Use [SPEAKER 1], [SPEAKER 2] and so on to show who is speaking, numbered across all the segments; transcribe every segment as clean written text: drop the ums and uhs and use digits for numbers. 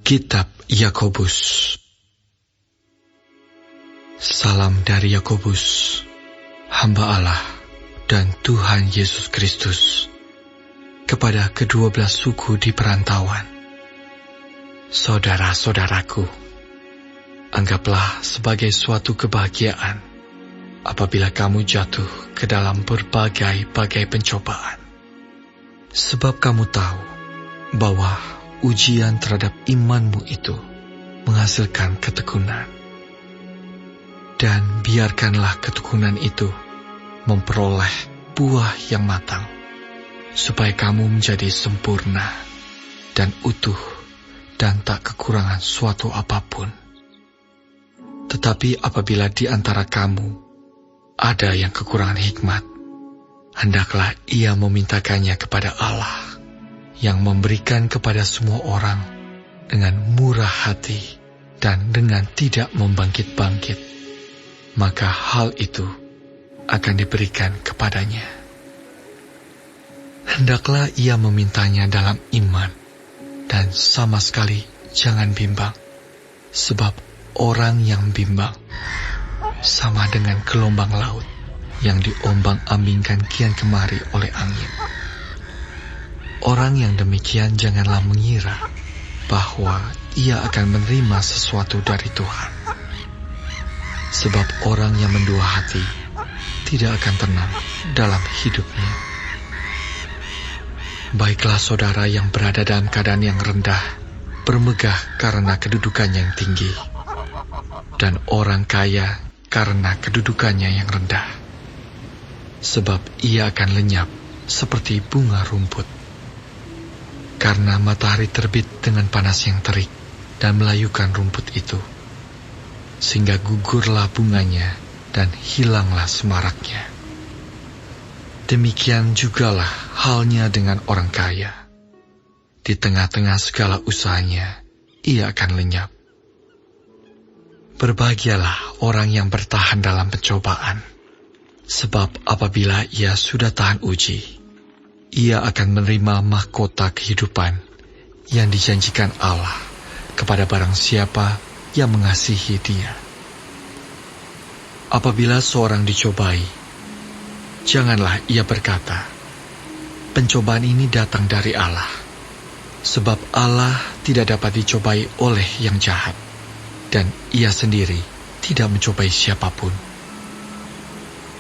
[SPEAKER 1] Kitab Yakobus. Salam dari Yakobus, hamba Allah dan Tuhan Yesus Kristus, kepada ke-12 suku di perantauan. Saudara-saudaraku, anggaplah sebagai suatu kebahagiaan apabila kamu jatuh ke dalam berbagai-bagai pencobaan. Sebab kamu tahu bahwa ujian terhadap imanmu itu menghasilkan ketekunan. Dan biarkanlah ketekunan itu memperoleh buah yang matang, supaya kamu menjadi sempurna dan utuh dan tak kekurangan suatu apapun. Tetapi apabila di antara kamu ada yang kekurangan hikmat, hendaklah ia memintakannya kepada Allah, yang memberikan kepada semua orang dengan murah hati dan dengan tidak membangkit-bangkit, maka hal itu akan diberikan kepadanya. Hendaklah ia memintanya dalam iman, dan sama sekali jangan bimbang, sebab orang yang bimbang sama dengan gelombang laut yang diombang-ambingkan kian kemari oleh angin. Orang yang demikian janganlah mengira bahwa ia akan menerima sesuatu dari Tuhan. Sebab orang yang mendua hati tidak akan tenang dalam hidupnya. Baiklah saudara yang berada dalam keadaan yang rendah, bermegah karena kedudukannya yang tinggi, dan orang kaya karena kedudukannya yang rendah. Sebab ia akan lenyap seperti bunga rumput. Karena matahari terbit dengan panas yang terik dan melayukan rumput itu, sehingga gugurlah bunganya dan hilanglah semaraknya. Demikian jugalah halnya dengan orang kaya. Di tengah-tengah segala usahanya, ia akan lenyap. Berbahagialah orang yang bertahan dalam pencobaan, sebab apabila ia sudah tahan uji, ia akan menerima mahkota kehidupan yang dijanjikan Allah kepada barang siapa yang mengasihi Dia. Apabila seorang dicobai, janganlah ia berkata, "Pencobaan ini datang dari Allah," sebab Allah tidak dapat dicobai oleh yang jahat, dan Ia sendiri tidak mencobai siapapun.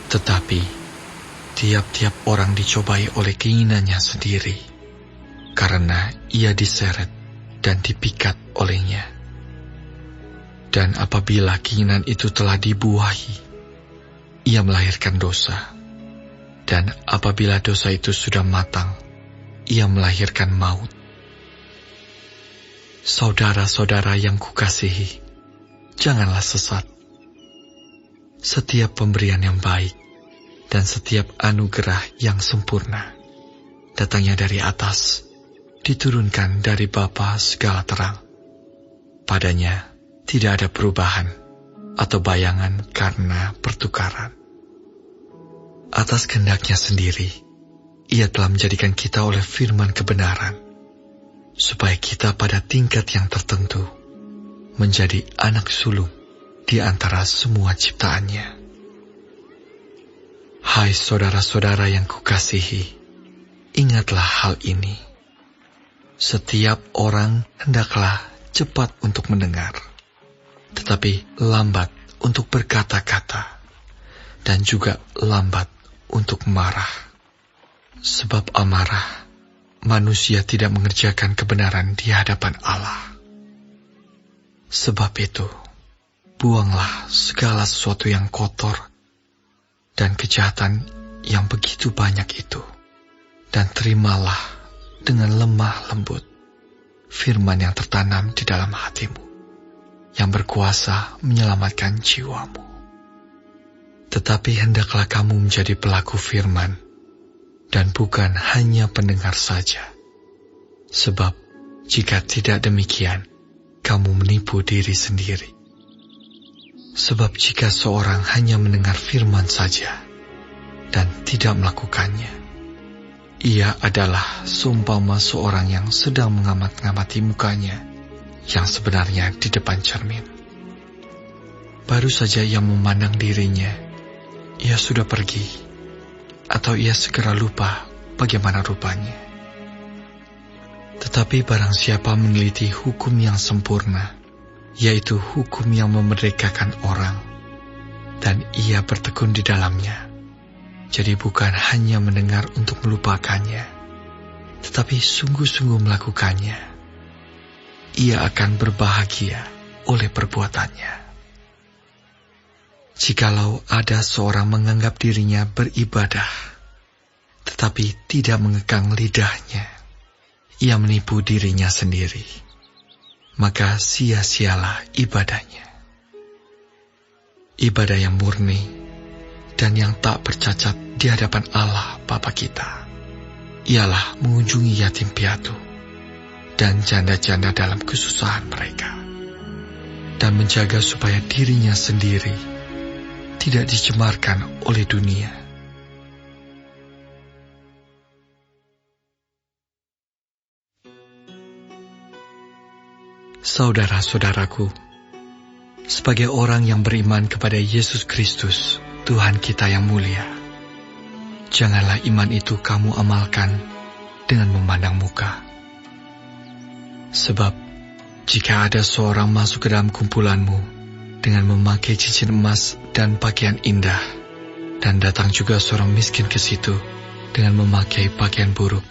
[SPEAKER 1] Tetapi tiap-tiap orang dicobai oleh keinginannya sendiri, karena ia diseret dan dipikat olehnya. Dan apabila keinginan itu telah dibuahi, ia melahirkan dosa. Dan apabila dosa itu sudah matang, ia melahirkan maut. Saudara-saudara yang kukasihi, janganlah sesat. Setiap pemberian yang baik dan setiap anugerah yang sempurna datangnya dari atas, diturunkan dari Bapa segala terang. Padanya tidak ada perubahan atau bayangan karena pertukaran. Atas kehendaknya sendiri, Ia telah menjadikan kita oleh firman kebenaran, supaya kita pada tingkat yang tertentu menjadi anak sulung di antara semua ciptaannya. Hai saudara-saudara yang kukasihi, ingatlah hal ini. Setiap orang hendaklah cepat untuk mendengar, tetapi lambat untuk berkata-kata, dan juga lambat untuk marah. Sebab amarah, manusia tidak mengerjakan kebenaran di hadapan Allah. Sebab itu, buanglah segala sesuatu yang kotor dan kejahatan yang begitu banyak itu, dan terimalah dengan lemah lembut firman yang tertanam di dalam hatimu, yang berkuasa menyelamatkan jiwamu. Tetapi hendaklah kamu menjadi pelaku firman, dan bukan hanya pendengar saja. Sebab jika tidak demikian, kamu menipu diri sendiri. Sebab jika seorang hanya mendengar firman saja dan tidak melakukannya, ia adalah seumpama seorang yang sedang mengamat-ngamati mukanya yang sebenarnya di depan cermin. Baru saja ia memandang dirinya, ia sudah pergi, atau ia segera lupa bagaimana rupanya. Tetapi barang siapa meneliti hukum yang sempurna, yaitu hukum yang memerdekakan orang, dan ia bertekun di dalamnya, jadi bukan hanya mendengar untuk melupakannya, tetapi sungguh-sungguh melakukannya, ia akan berbahagia oleh perbuatannya. Jikalau ada seorang menganggap dirinya beribadah, tetapi tidak mengekang lidahnya, ia menipu dirinya sendiri, maka sia-sialah ibadahnya. Ibadah yang murni dan yang tak bercacat di hadapan Allah Bapa kita ialah mengunjungi yatim piatu dan janda-janda dalam kesusahan mereka, dan menjaga supaya dirinya sendiri tidak dicemarkan oleh dunia. Saudara-saudaraku, sebagai orang yang beriman kepada Yesus Kristus, Tuhan kita yang mulia, janganlah iman itu kamu amalkan dengan memandang muka. Sebab, jika ada seorang masuk ke dalam kumpulanmu dengan memakai cincin emas dan pakaian indah, dan datang juga seorang miskin ke situ dengan memakai pakaian buruk,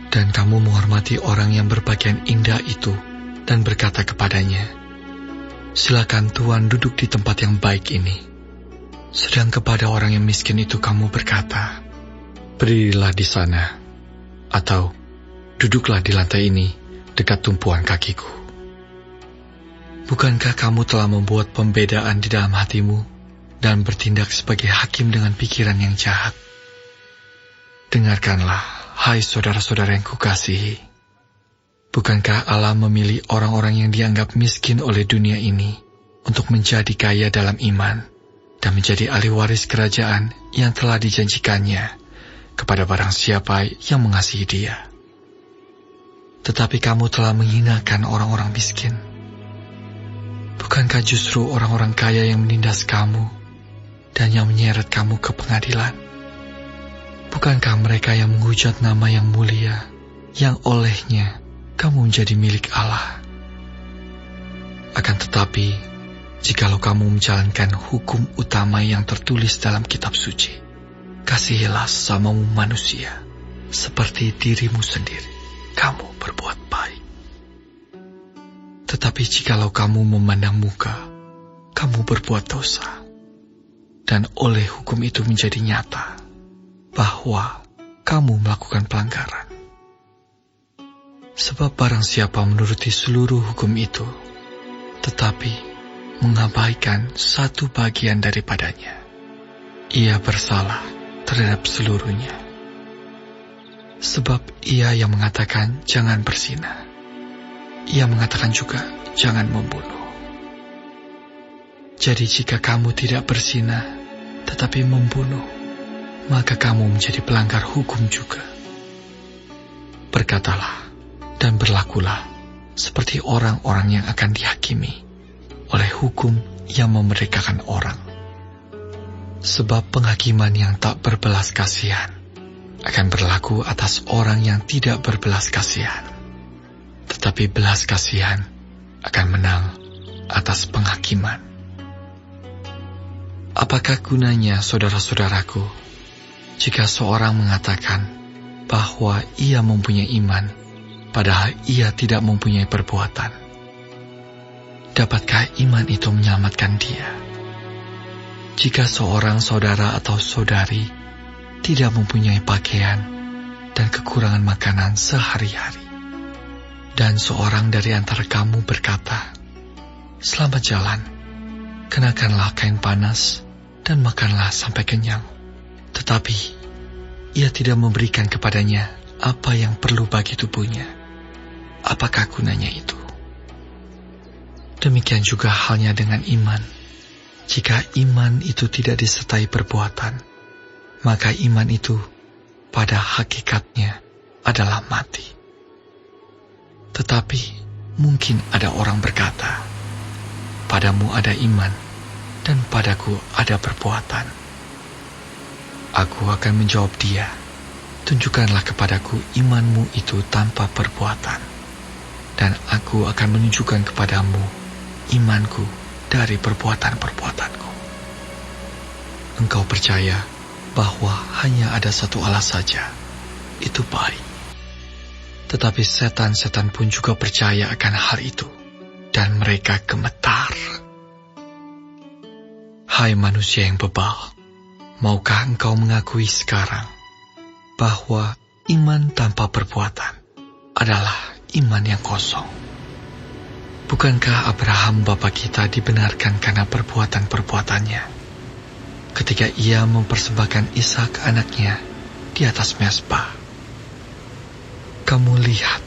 [SPEAKER 1] dan kamu menghormati orang yang berpakaian indah itu dan berkata kepadanya, "Silakan Tuan duduk di tempat yang baik ini," sedang kepada orang yang miskin itu kamu berkata, "Berdirilah di sana," atau "Duduklah di lantai ini dekat tumpuan kakiku." Bukankah kamu telah membuat pembedaan di dalam hatimu dan bertindak sebagai hakim dengan pikiran yang jahat? Dengarkanlah, hai saudara-saudara yang kukasihi. Bukankah Allah memilih orang-orang yang dianggap miskin oleh dunia ini untuk menjadi kaya dalam iman dan menjadi ahli waris kerajaan yang telah dijanjikannya kepada barang siapa yang mengasihi Dia? Tetapi kamu telah menghinakan orang-orang miskin. Bukankah justru orang-orang kaya yang menindas kamu dan yang menyeret kamu ke pengadilan? Bukankah mereka yang menghujat nama yang mulia, yang olehnya kamu menjadi milik Allah? Akan tetapi, jikalau kamu menjalankan hukum utama yang tertulis dalam kitab suci, kasihilah sesamamu manusia seperti dirimu sendiri, kamu berbuat baik. Tetapi jikalau kamu memandang muka, kamu berbuat dosa, dan oleh hukum itu menjadi nyata bahwa kamu melakukan pelanggaran. Sebab barang siapa menuruti seluruh hukum itu, tetapi mengabaikan satu bagian daripadanya, ia bersalah terhadap seluruhnya. Sebab ia yang mengatakan jangan berzina, ia mengatakan juga, jangan membunuh. Jadi jika kamu tidak berzina, tetapi membunuh, maka kamu menjadi pelanggar hukum juga. Berkatalah dan berlakulah seperti orang-orang yang akan dihakimi oleh hukum yang memerdekakan orang. Sebab penghakiman yang tak berbelas kasihan akan berlaku atas orang yang tidak berbelas kasihan. Tetapi belas kasihan akan menang atas penghakiman. Apakah gunanya, saudara-saudaraku, jika seorang mengatakan bahwa ia mempunyai iman, padahal ia tidak mempunyai perbuatan? Dapatkah iman itu menyelamatkan dia? Jika seorang saudara atau saudari tidak mempunyai pakaian dan kekurangan makanan sehari-hari, dan seorang dari antara kamu berkata, "Selamat jalan, kenakanlah kain panas dan makanlah sampai kenyang," tetapi ia tidak memberikan kepadanya apa yang perlu bagi tubuhnya, apakah gunanya itu? Demikian juga halnya dengan iman. Jika iman itu tidak disertai perbuatan, maka iman itu pada hakikatnya adalah mati. Tetapi mungkin ada orang berkata, "Padamu ada iman, dan padaku ada perbuatan." Aku akan menjawab dia, "Tunjukkanlah kepadaku imanmu itu tanpa perbuatan, dan aku akan menunjukkan kepadamu imanku dari perbuatan-perbuatanku." Engkau percaya bahwa hanya ada satu Allah saja, itu baik. Tetapi setan-setan pun juga percaya akan hal itu, dan mereka gemetar. Hai manusia yang bebal, maukah engkau mengakui sekarang bahwa iman tanpa perbuatan adalah iman yang kosong? Bukankah Abraham bapa kita dibenarkan karena perbuatan-perbuatannya ketika ia mempersembahkan Ishak anaknya di atas mezbah? Kamu lihat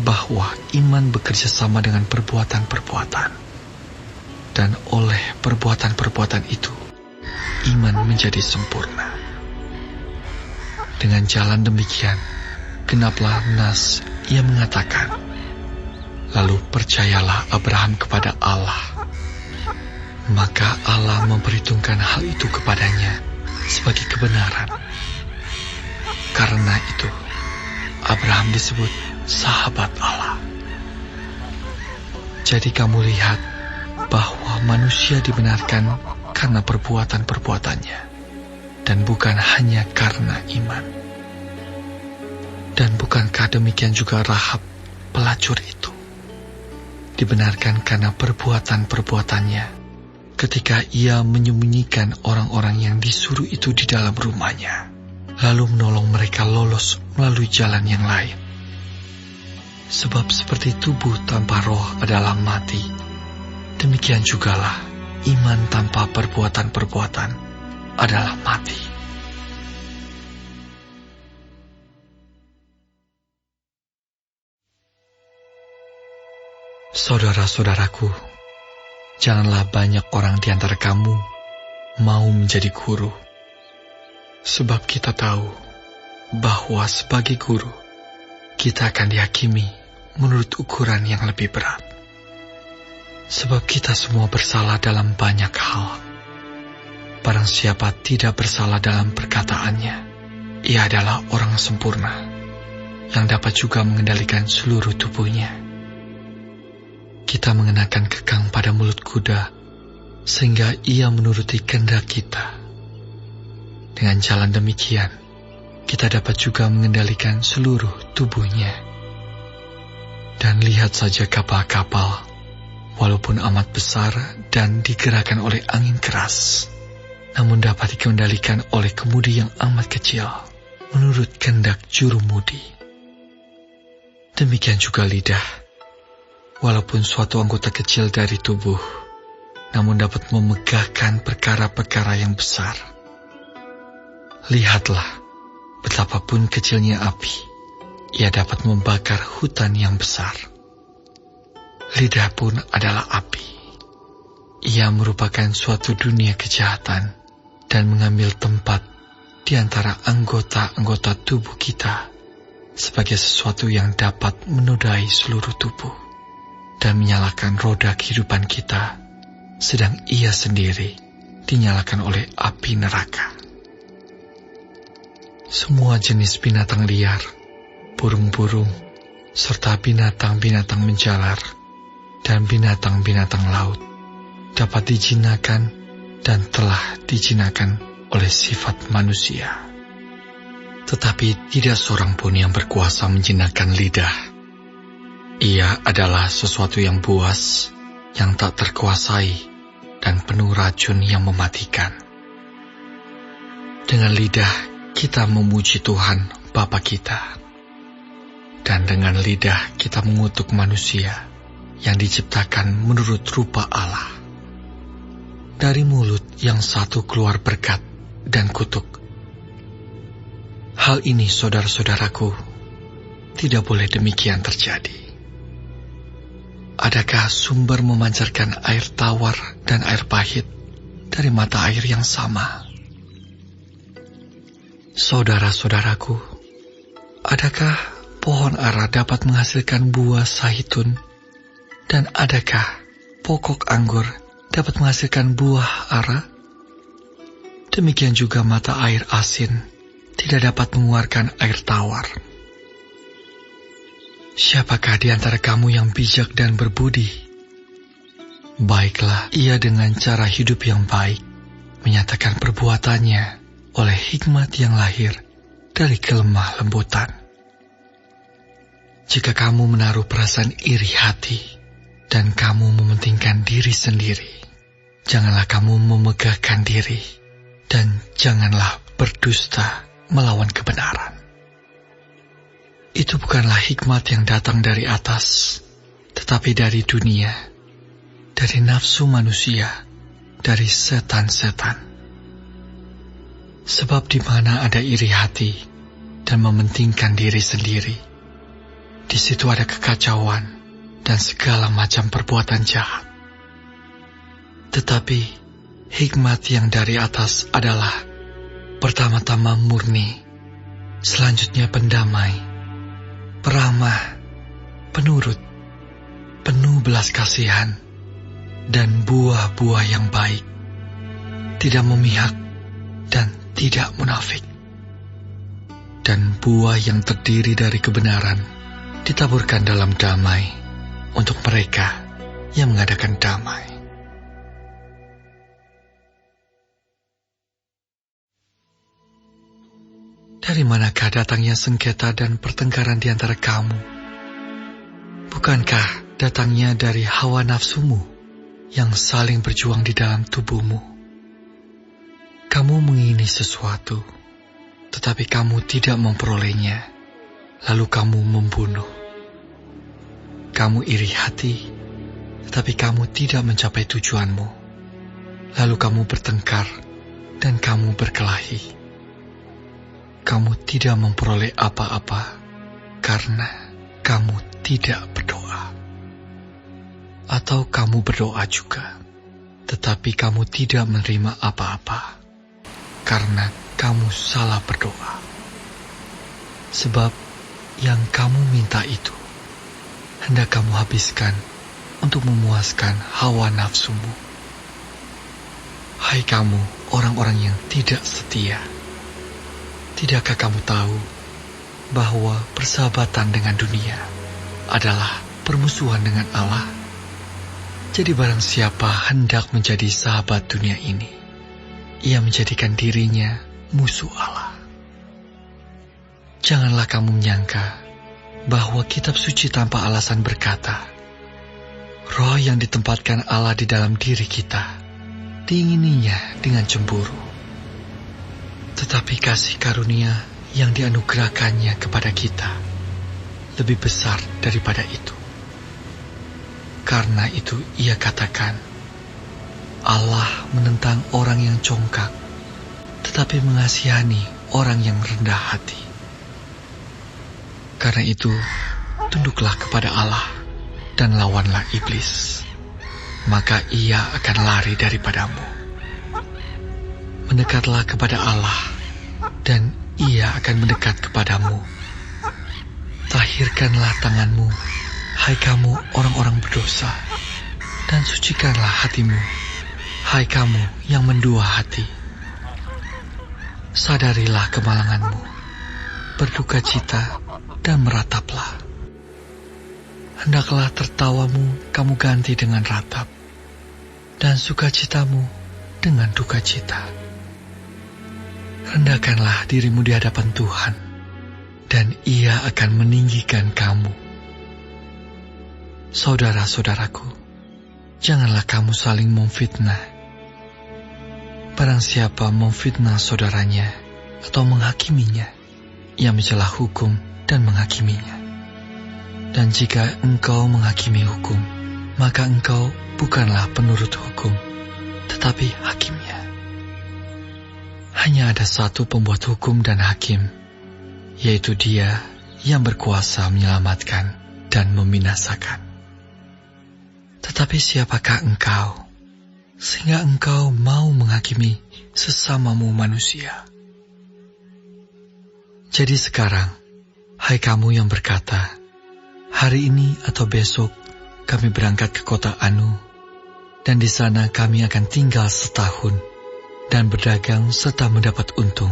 [SPEAKER 1] bahwa iman bekerja sama dengan perbuatan-perbuatan, dan oleh perbuatan-perbuatan itu, iman menjadi sempurna. Dengan jalan demikian, genaplah nas ia mengatakan, "Lalu percayalah Abraham kepada Allah, maka Allah memperhitungkan hal itu kepadanya sebagai kebenaran." Karena itu, Abraham disebut sahabat Allah. Jadi kamu lihat bahwa manusia dibenarkan karena perbuatan-perbuatannya, dan bukan hanya karena iman. Dan bukankah demikian juga Rahab, pelacur itu, dibenarkan karena perbuatan-perbuatannya ketika ia menyembunyikan orang-orang yang disuruh itu di dalam rumahnya, lalu menolong mereka lolos melalui jalan yang lain. Sebab seperti tubuh tanpa roh adalah mati, demikian jugalah iman tanpa perbuatan-perbuatan adalah mati. Saudara-saudaraku, janganlah banyak orang di antara kamu mau menjadi guru. Sebab kita tahu bahwa sebagai guru, kita akan dihakimi menurut ukuran yang lebih berat. Sebab kita semua bersalah dalam banyak hal. Barang siapa tidak bersalah dalam perkataannya, ia adalah orang sempurna, yang dapat juga mengendalikan seluruh tubuhnya. Kita mengenakan kekang pada mulut kuda, sehingga ia menuruti kehendak kita. Dengan jalan demikian, kita dapat juga mengendalikan seluruh tubuhnya. Dan lihat saja kapal-kapal, walaupun amat besar dan digerakkan oleh angin keras, namun dapat dikendalikan oleh kemudi yang amat kecil, menurut kehendak jurumudi. Demikian juga lidah, walaupun suatu anggota kecil dari tubuh, namun dapat memegahkan perkara-perkara yang besar. Lihatlah, betapapun kecilnya api, ia dapat membakar hutan yang besar. Lidah pun adalah api. Ia merupakan suatu dunia kejahatan dan mengambil tempat di antara anggota-anggota tubuh kita sebagai sesuatu yang dapat menodai seluruh tubuh dan menyalakan roda kehidupan kita, sedang ia sendiri dinyalakan oleh api neraka. Semua jenis binatang liar, burung-burung, serta binatang-binatang menjalar, dan binatang-binatang laut dapat dijinakan dan telah dijinakan oleh sifat manusia. Tetapi tidak seorang pun yang berkuasa menjinakkan lidah. Ia adalah sesuatu yang buas, yang tak terkuasai, dan penuh racun yang mematikan. Dengan lidah kita memuji Tuhan Bapa kita, dan dengan lidah kita mengutuk manusia yang diciptakan menurut rupa Allah. Dari mulut yang satu keluar berkat dan kutuk. Hal ini, saudara-saudaraku, tidak boleh demikian terjadi. Adakah sumber memancarkan air tawar dan air pahit dari mata air yang sama? Saudara-saudaraku, adakah pohon ara dapat menghasilkan buah zaitun Dan adakah pokok anggur dapat menghasilkan buah ara? Demikian juga mata air asin tidak dapat mengeluarkan air tawar. Siapakah di antara kamu yang bijak dan berbudi? Baiklah ia dengan cara hidup yang baik, menyatakan perbuatannya oleh hikmat yang lahir dari kelemah lembutan. Jika kamu menaruh perasaan iri hati dan kamu mementingkan diri sendiri, janganlah kamu memegahkan diri dan janganlah berdusta melawan kebenaran. Itu bukanlah hikmat yang datang dari atas, tetapi dari dunia, dari nafsu manusia, dari setan-setan. Sebab di mana ada iri hati dan mementingkan diri sendiri, di situ ada kekacauan dan segala macam perbuatan jahat. Tetapi hikmat yang dari atas adalah pertama-tama murni, selanjutnya pendamai, peramah, penurut, penuh belas kasihan, dan buah-buah yang baik, tidak memihak dan tidak munafik. Dan buah yang terdiri dari kebenaran ditaburkan dalam damai untuk mereka yang mengadakan damai. Dari manakah datangnya sengketa dan pertengkaran di antara kamu? Bukankah datangnya dari hawa nafsumu yang saling berjuang di dalam tubuhmu? Kamu mengingini sesuatu, tetapi kamu tidak memperolehnya, lalu kamu membunuh. Kamu iri hati, tetapi kamu tidak mencapai tujuanmu, lalu kamu bertengkar dan kamu berkelahi. Kamu tidak memperoleh apa-apa karena kamu tidak berdoa. Atau kamu berdoa juga, tetapi kamu tidak menerima apa-apa karena kamu salah berdoa. Sebab yang kamu minta itu hendak kamu habiskan untuk memuaskan hawa nafsumu. Hai kamu orang-orang yang tidak setia, tidakkah kamu tahu bahwa persahabatan dengan dunia adalah permusuhan dengan Allah? Jadi barang siapa hendak menjadi sahabat dunia ini, ia menjadikan dirinya musuh Allah. Janganlah kamu menyangka bahwa kitab suci tanpa alasan berkata, roh yang ditempatkan Allah di dalam diri kita, diingininya dengan cemburu. Tetapi kasih karunia yang dianugerahkannya kepada kita lebih besar daripada itu. Karena itu ia katakan, Allah menentang orang yang congkak, tetapi mengasihani orang yang rendah hati. Karena itu, tunduklah kepada Allah dan lawanlah iblis, maka ia akan lari daripadamu. Mendekatlah kepada Allah, dan ia akan mendekat kepadamu. Tahirkanlah tanganmu, hai kamu orang-orang berdosa, dan sucikanlah hatimu, hai kamu yang mendua hati. Sadarilah kemalanganmu, berduka cita, dan merataplah. Hendaklah tertawamu kamu ganti dengan ratap, dan sukacitamu dengan duka cita. Rendahkanlah dirimu di hadapan Tuhan, dan Ia akan meninggikan kamu. Saudara-saudaraku, janganlah kamu saling memfitnah. Barang siapa memfitnah saudaranya atau menghakiminya, ia mencela hukum dan menghakiminya. Dan jika engkau menghakimi hukum, maka engkau bukanlah penurut hukum, tetapi hakimnya. Hanya ada satu pembuat hukum dan hakim, yaitu Dia yang berkuasa menyelamatkan dan membinasakan. Tetapi siapakah engkau, sehingga engkau mau menghakimi sesamamu manusia? Jadi sekarang, hai kamu yang berkata, hari ini atau besok kami berangkat ke kota Anu, dan di sana kami akan tinggal setahun dan berdagang serta mendapat untung.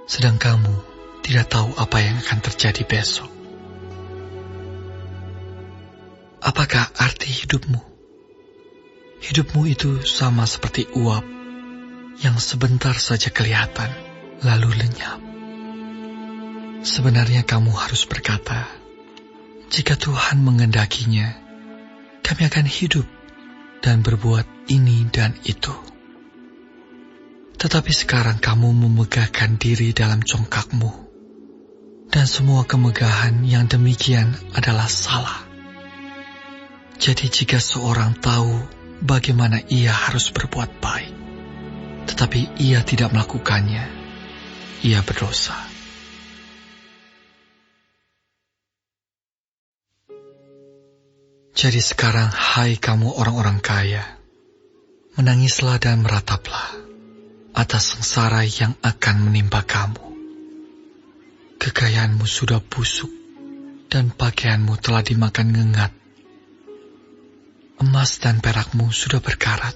[SPEAKER 1] Sedang kamu tidak tahu apa yang akan terjadi besok. Apakah arti hidupmu? Hidupmu itu sama seperti uap yang sebentar saja kelihatan, lalu lenyap. Sebenarnya kamu harus berkata, jika Tuhan mengendakinya, kami akan hidup dan berbuat ini dan itu. Tetapi sekarang kamu memegahkan diri dalam congkakmu, dan semua kemegahan yang demikian adalah salah. Jadi jika seorang tahu bagaimana ia harus berbuat baik, tetapi ia tidak melakukannya, ia berdosa. Jadi sekarang, hai kamu orang-orang kaya, menangislah dan merataplah atas sengsara yang akan menimpa kamu. Kekayaanmu sudah busuk, dan pakaianmu telah dimakan ngengat. Emas dan perakmu sudah berkarat,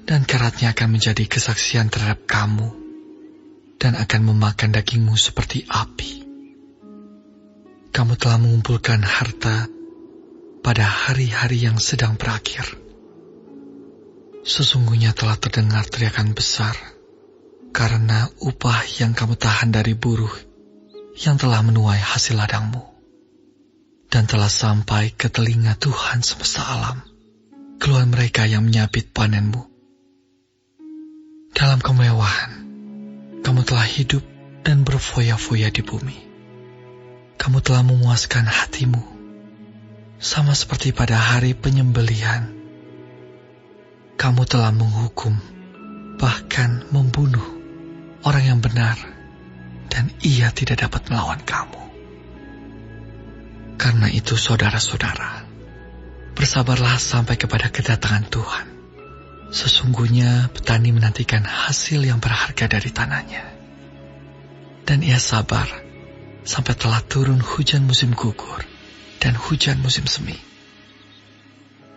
[SPEAKER 1] dan karatnya akan menjadi kesaksian terhadap kamu, dan akan memakan dagingmu seperti api. Kamu telah mengumpulkan harta pada hari-hari yang sedang berakhir. Sesungguhnya telah terdengar teriakan besar, karena upah yang kamu tahan dari buruh yang telah menuai hasil ladangmu, dan telah sampai ke telinga Tuhan semesta alam, keluhan mereka yang menyabit panenmu. Dalam kemewahan, kamu telah hidup dan berfoya-foya di bumi. Kamu telah memuaskan hatimu, sama seperti pada hari penyembelihan. Kamu telah menghukum, bahkan membunuh orang yang benar, dan ia tidak dapat melawan kamu. Karena itu, saudara-saudara, bersabarlah sampai kepada kedatangan Tuhan. Sesungguhnya petani menantikan hasil yang berharga dari tanahnya, dan ia sabar sampai telah turun hujan musim gugur dan hujan musim semi.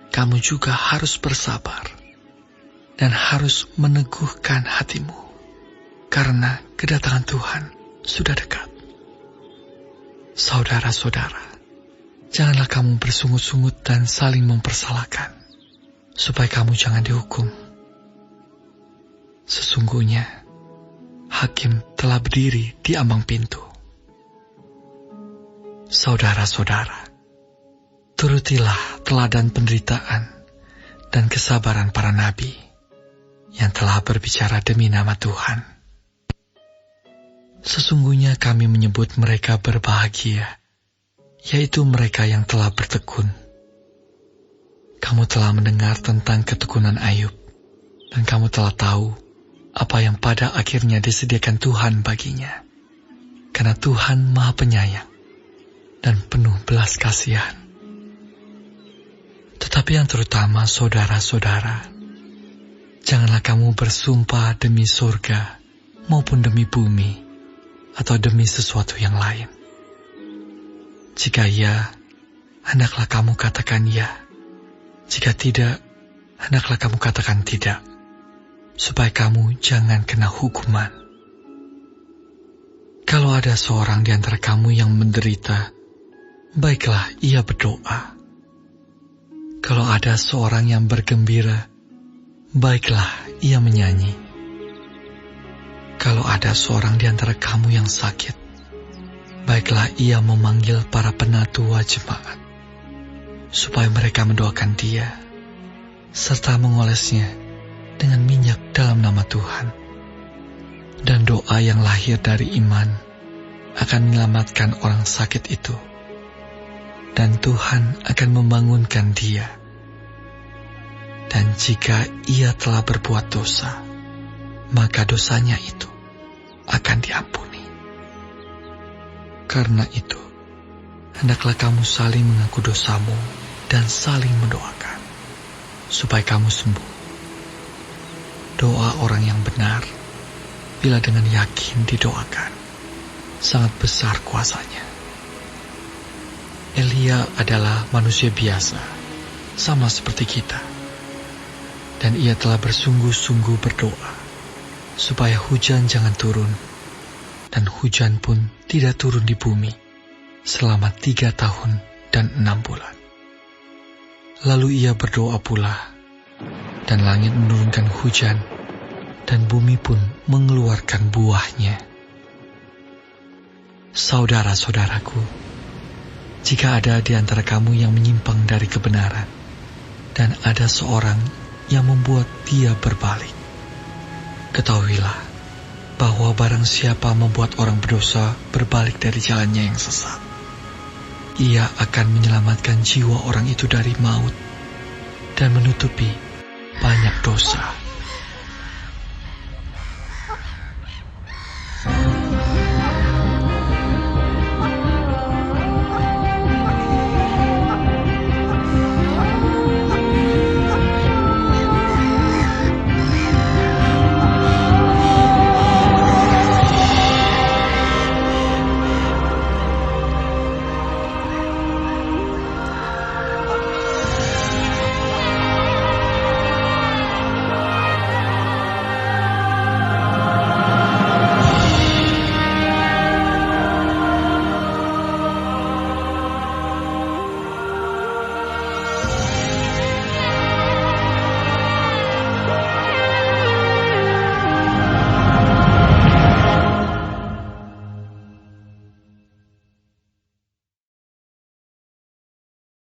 [SPEAKER 1] Kamu juga harus bersabar dan harus meneguhkan hatimu, karena kedatangan Tuhan sudah dekat. Saudara-saudara, janganlah kamu bersungut-sungut dan saling mempersalahkan, supaya kamu jangan dihukum. Sesungguhnya, hakim telah berdiri di ambang pintu. Saudara-saudara, turutilah teladan penderitaan dan kesabaran para nabi yang telah berbicara demi nama Tuhan. Sesungguhnya kami menyebut mereka berbahagia, yaitu mereka yang telah bertekun. Kamu telah mendengar tentang ketekunan Ayub, dan kamu telah tahu apa yang pada akhirnya disediakan Tuhan baginya, karena Tuhan Maha Penyayang dan penuh belas kasihan. Tetapi yang terutama, saudara-saudara, janganlah kamu bersumpah demi surga maupun demi bumi atau demi sesuatu yang lain. Jika ya, hendaklah kamu katakan ya. Jika tidak, hendaklah kamu katakan tidak, supaya kamu jangan kena hukuman. Kalau ada seorang di antara kamu yang menderita, baiklah ia berdoa. Kalau ada seorang yang bergembira, baiklah ia menyanyi. Kalau ada seorang di antara kamu yang sakit, baiklah ia memanggil para penatua jemaat, supaya mereka mendoakan dia, serta mengolesnya dengan minyak dalam nama Tuhan. Dan doa yang lahir dari iman akan menyelamatkan orang sakit itu, dan Tuhan akan membangunkan dia. Dan jika ia telah berbuat dosa, maka dosanya itu akan diampuni. Karena itu, hendaklah kamu saling mengaku dosamu dan saling mendoakan, supaya kamu sembuh. Doa orang yang benar, bila dengan yakin didoakan, sangat besar kuasanya. Elia adalah manusia biasa, sama seperti kita. Dan ia telah bersungguh-sungguh berdoa, supaya hujan jangan turun, dan hujan pun tidak turun di bumi selama 3 tahun dan 6 bulan. Lalu ia berdoa pula, dan langit menurunkan hujan, dan bumi pun mengeluarkan buahnya. Saudara-saudaraku, jika ada di antara kamu yang menyimpang dari kebenaran, dan ada seorang yang membuat dia berbalik, ketahuilah bahwa barang siapa membuat orang berdosa berbalik dari jalannya yang sesat, ia akan menyelamatkan jiwa orang itu dari maut dan menutupi banyak dosa.